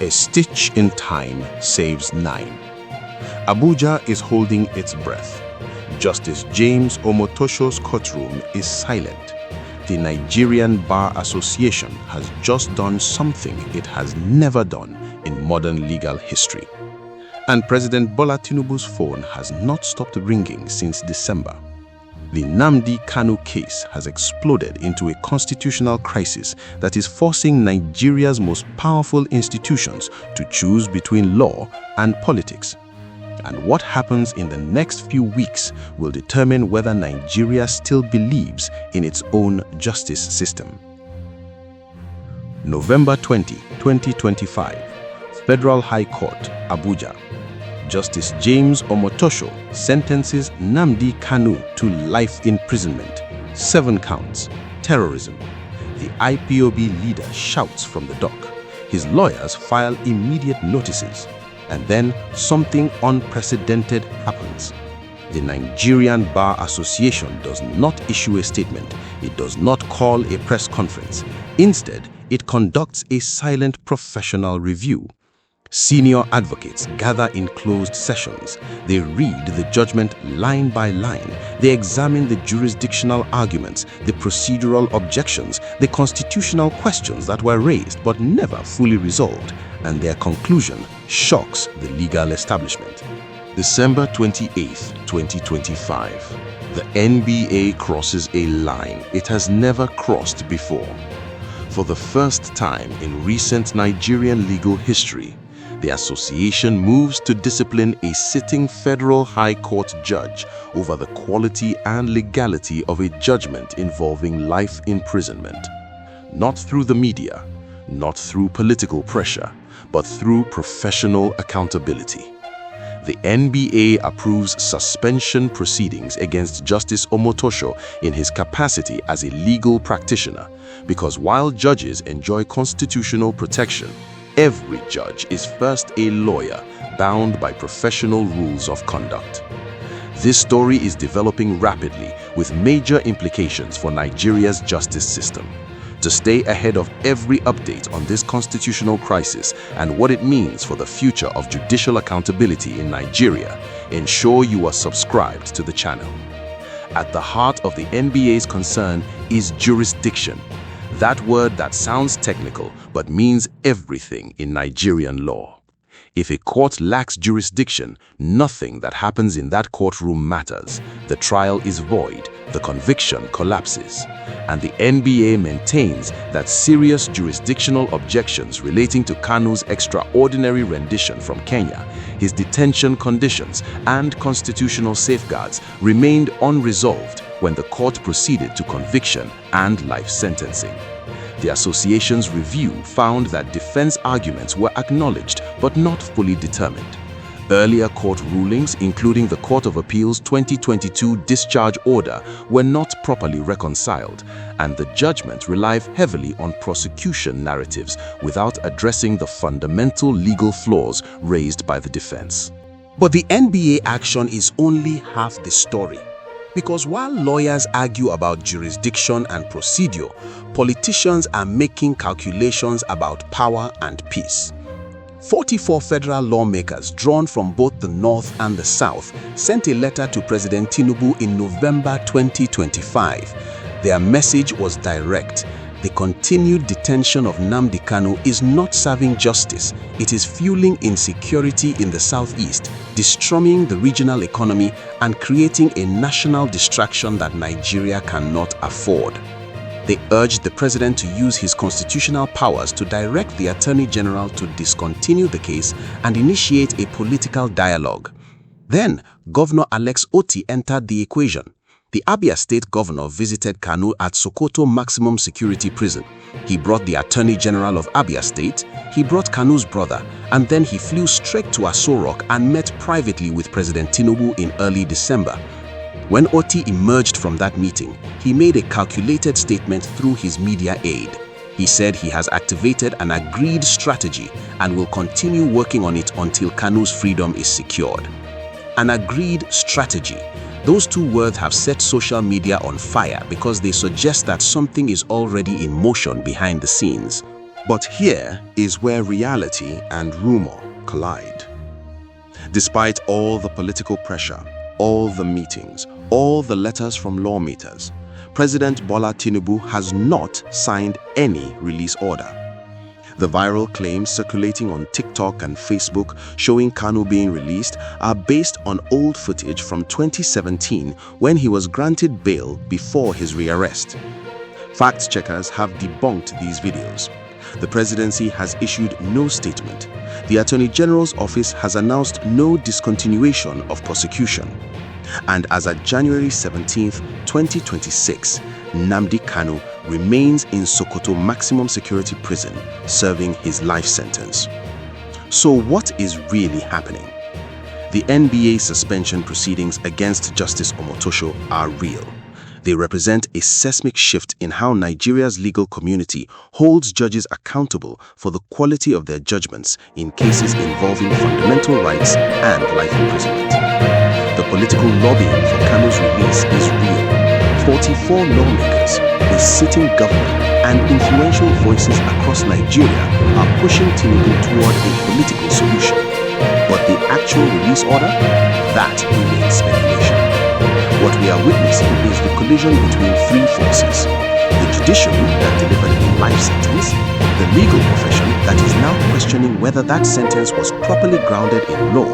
A stitch in time saves 9. Abuja is holding its breath. Justice James Omotosho's courtroom is silent. The Nigerian Bar Association has just done something it has never done in modern legal history. And President Bola Tinubu's phone has not stopped ringing since December. The Nnamdi Kanu case has exploded into a constitutional crisis that is forcing Nigeria's most powerful institutions to choose between law and politics. And what happens in the next few weeks will determine whether Nigeria still believes in its own justice system. November 20, 2025, Federal High Court, Abuja. Justice James Omotosho sentences Nnamdi Kanu to life imprisonment, 7 counts, terrorism. The IPOB leader shouts from the dock. His lawyers file immediate notices. And then something unprecedented happens. The Nigerian Bar Association does not issue a statement. It does not call a press conference. Instead, it conducts a silent professional review. Senior advocates gather in closed sessions. They read the judgment line by line. They examine the jurisdictional arguments, the procedural objections, the constitutional questions that were raised but never fully resolved, and their conclusion shocks the legal establishment. December 28, 2025. The NBA crosses a line it has never crossed before. For the first time in recent Nigerian legal history, the association moves to discipline a sitting federal high court judge over the quality and legality of a judgment involving life imprisonment. Not through the media, not through political pressure, but through professional accountability. The NBA approves suspension proceedings against Justice Omotosho in his capacity as a legal practitioner, because while judges enjoy constitutional protection, every judge is first a lawyer bound by professional rules of conduct. This story is developing rapidly with major implications for Nigeria's justice system. To stay ahead of every update on this constitutional crisis and what it means for the future of judicial accountability in Nigeria, ensure you are subscribed to the channel. At the heart of the NBA's concern is jurisdiction. That word that sounds technical but means everything in Nigerian law. If a court lacks jurisdiction, nothing that happens in that courtroom matters. The trial is void, the conviction collapses. And the NBA maintains that serious jurisdictional objections relating to Kanu's extraordinary rendition from Kenya, his detention conditions, and constitutional safeguards remained unresolved when the court proceeded to conviction and life sentencing. The association's review found that defense arguments were acknowledged but not fully determined. Earlier court rulings, including the Court of Appeal's 2022 discharge order, were not properly reconciled, and the judgment relied heavily on prosecution narratives without addressing the fundamental legal flaws raised by the defense. But the NBA action is only half the story. Because while lawyers argue about jurisdiction and procedure, politicians are making calculations about power and peace. 44 federal lawmakers drawn from both the North and the South sent a letter to President Tinubu in November 2025. Their message was direct. The continued detention of Nnamdi Kanu is not serving justice. It is fueling insecurity in the southeast, destroying the regional economy, and creating a national distraction that Nigeria cannot afford. They urged the president to use his constitutional powers to direct the Attorney General to discontinue the case and initiate a political dialogue. Then, Governor Alex Otti entered the equation. The Abia State Governor visited Kanu at Sokoto Maximum Security Prison. He brought the Attorney General of Abia State, he brought Kanu's brother, and then he flew straight to Aso Rock and met privately with President Tinubu in early December. When Otti emerged from that meeting, he made a calculated statement through his media aide. He said he has activated an agreed strategy and will continue working on it until Kanu's freedom is secured. An agreed strategy. Those two words have set social media on fire because they suggest that something is already in motion behind the scenes. But here is where reality and rumor collide. Despite all the political pressure, all the meetings, all the letters from lawmakers, President Bola Tinubu has not signed any release order. The viral claims circulating on TikTok and Facebook showing Kanu being released are based on old footage from 2017 when he was granted bail before his rearrest. Fact checkers have debunked these videos. The presidency has issued no statement. The Attorney General's office has announced no discontinuation of prosecution. And as at January 17, 2026, Nnamdi Kanu remains in Sokoto Maximum Security Prison, serving his life sentence. So what is really happening? The NBA suspension proceedings against Justice Omotosho are real. They represent a seismic shift in how Nigeria's legal community holds judges accountable for the quality of their judgments in cases involving fundamental rights and life imprisonment. The political lobbying for Kanu's release is real. 44 lawmakers, a sitting government, and influential voices across Nigeria are pushing Tinubu toward a political solution. But the actual release order? That remains speculation. What we are witnessing is the collision between three forces: the judiciary that delivered a life sentence, the legal profession that is now questioning whether that sentence was properly grounded in law,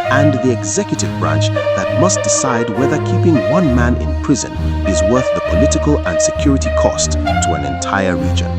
and the executive branch that must decide whether keeping one man in prison is worth the political and security cost to an entire region.